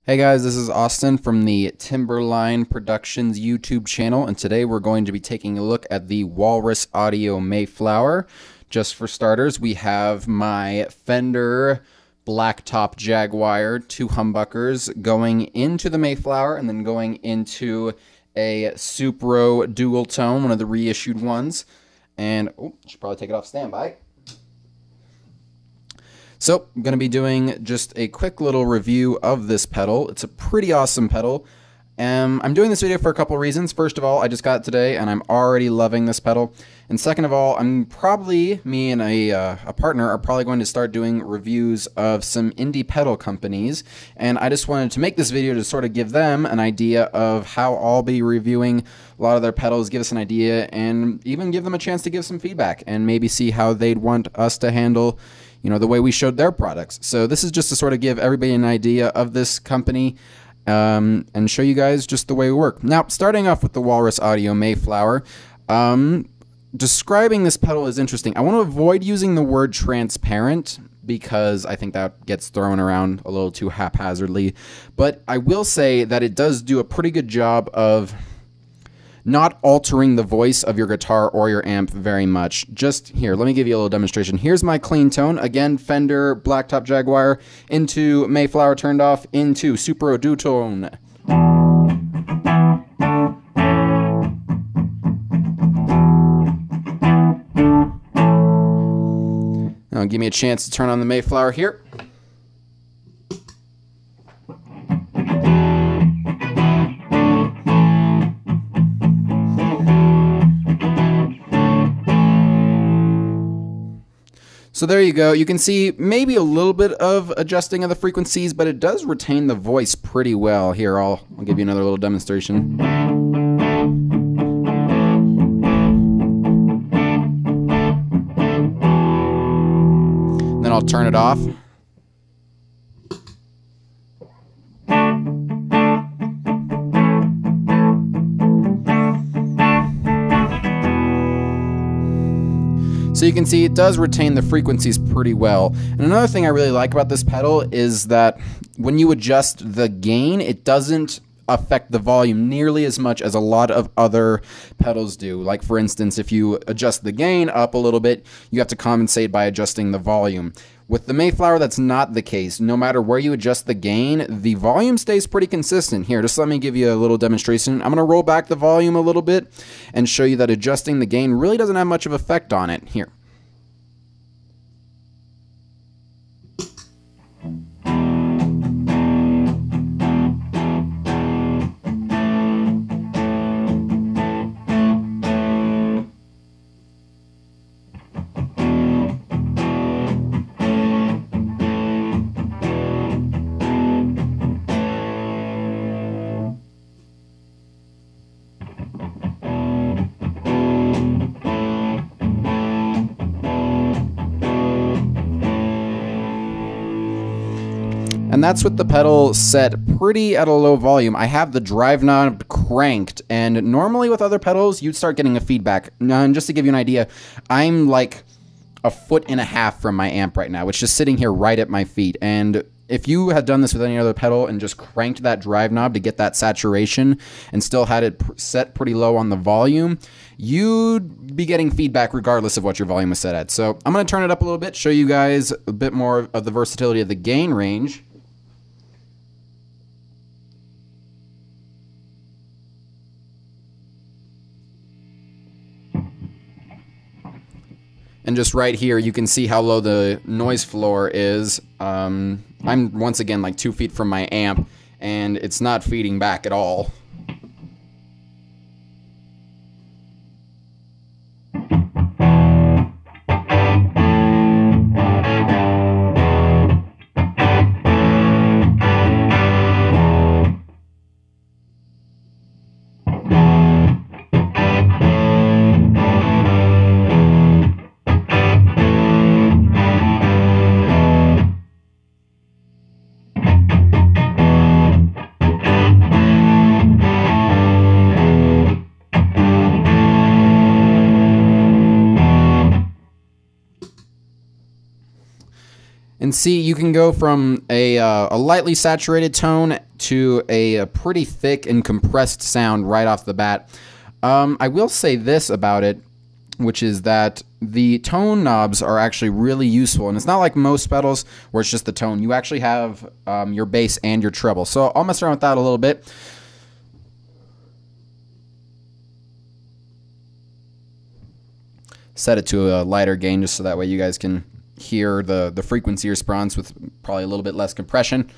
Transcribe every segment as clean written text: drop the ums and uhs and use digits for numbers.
Hey guys, this is Austin from the Timberline Productions YouTube channel, and today we're going to be taking a look at the Walrus Audio Mayflower. Just for starters, we have my Fender Blacktop Jaguar, two humbuckers going into the Mayflower and then going into a Supro dual tone, one of the reissued ones. And, should probably take it off standby. So, I'm going to be doing just a quick little review of this pedal. It's a pretty awesome pedal. I'm doing this video for a couple reasons. First of all, I just got it today and I'm already loving this pedal. And second of all, me and a partner are probably going to start doing reviews of some indie pedal companies. And I just wanted to make this video to sort of give them an idea of how I'll be reviewing a lot of their pedals, give us an idea, and even give them a chance to give some feedback and maybe see how they'd want us to handle the way we showed their products. So this is just to sort of give everybody an idea of this company and show you guys just the way we work. Now, starting off with the Walrus Audio Mayflower, describing this pedal is interesting. I want to avoid using the word transparent because I think that gets thrown around a little too haphazardly. But I will say that it does do a pretty good job of not altering the voice of your guitar or your amp very much. Just here, let me give you a little demonstration. Here's my clean tone. Again, Fender Blacktop Jaguar into Mayflower turned off into Supro dual tone. Now give me a chance to turn on the Mayflower here. So there you go. You can see maybe a little bit of adjusting of the frequencies, but it does retain the voice pretty well. Here, I'll give you another little demonstration. Then I'll turn it off. So you can see it does retain the frequencies pretty well. And another thing I really like about this pedal is that when you adjust the gain, it doesn't affect the volume nearly as much as a lot of other pedals do. Like for instance, if you adjust the gain up a little bit, you have to compensate by adjusting the volume. With the Mayflower, that's not the case. No matter where you adjust the gain, the volume stays pretty consistent. Here, just let me give you a little demonstration. I'm going to roll back the volume a little bit and show you that adjusting the gain really doesn't have much of an effect on it. Here. And that's with the pedal set pretty at a low volume. I have the drive knob cranked, and normally with other pedals, you'd start getting a feedback. Now, and just to give you an idea, I'm like 1.5 feet from my amp right now, which is just sitting here right at my feet. And if you had done this with any other pedal and just cranked that drive knob to get that saturation and still had it set pretty low on the volume, you'd be getting feedback regardless of what your volume is set at. So I'm going to turn it up a little bit, show you guys a bit more of the versatility of the gain range. And just right here, you can see how low the noise floor is. I'm once again like 2 feet from my amp, and it's not feeding back at all. can see, you can go from a lightly saturated tone to a pretty thick and compressed sound right off the bat. I will say this about it, which is that the tone knobs are actually really useful, and it's not like most pedals where it's just the tone. You actually have your bass and your treble. So I'll mess around with that a little bit. Set it to a lighter gain just so that way you guys can hear the frequency response with probably a little bit less compression.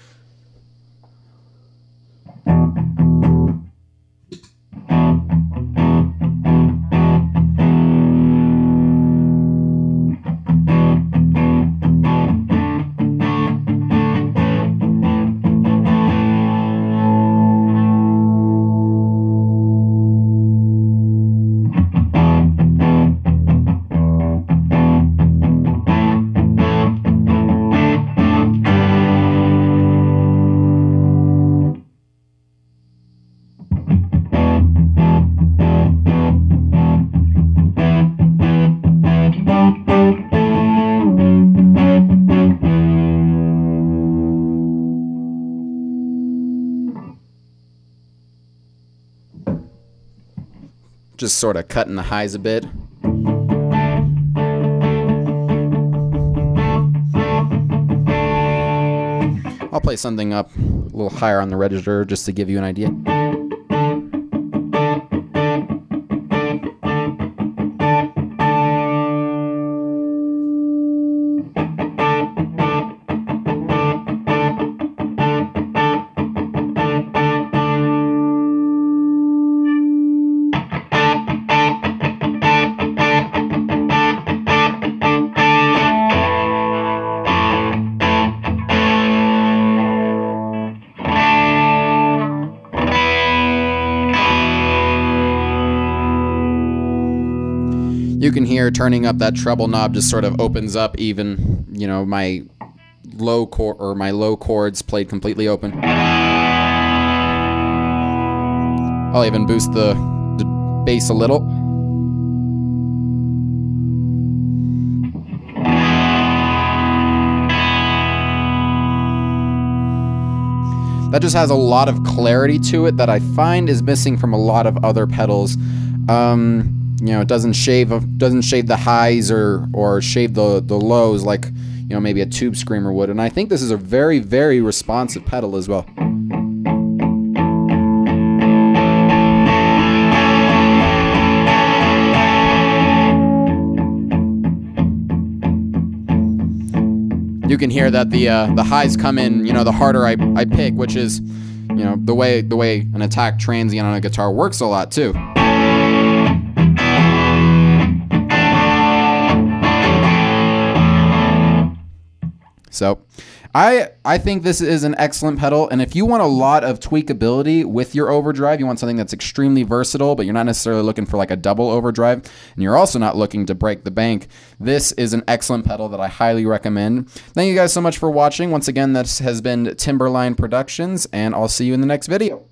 Just sort of cutting the highs a bit. I'll play something up a little higher on the register just to give you an idea. You can hear turning up that treble knob just sort of opens up even, you know, my low chords played completely open. I'll even boost the bass a little. That just has a lot of clarity to it that I find is missing from a lot of other pedals. You know, it doesn't shave the highs or shave the lows like, you know, maybe a tube screamer would. And I think this is a very, very responsive pedal as well. You can hear that the highs come in, you know, the harder I pick, which is, you know, the way an attack transient on a guitar works a lot too. So I think this is an excellent pedal, and if you want a lot of tweakability with your overdrive, you want something that's extremely versatile, but you're not necessarily looking for like a double overdrive, and you're also not looking to break the bank, this is an excellent pedal that I highly recommend. Thank you guys so much for watching. Once again, this has been Timberline Productions, and I'll see you in the next video.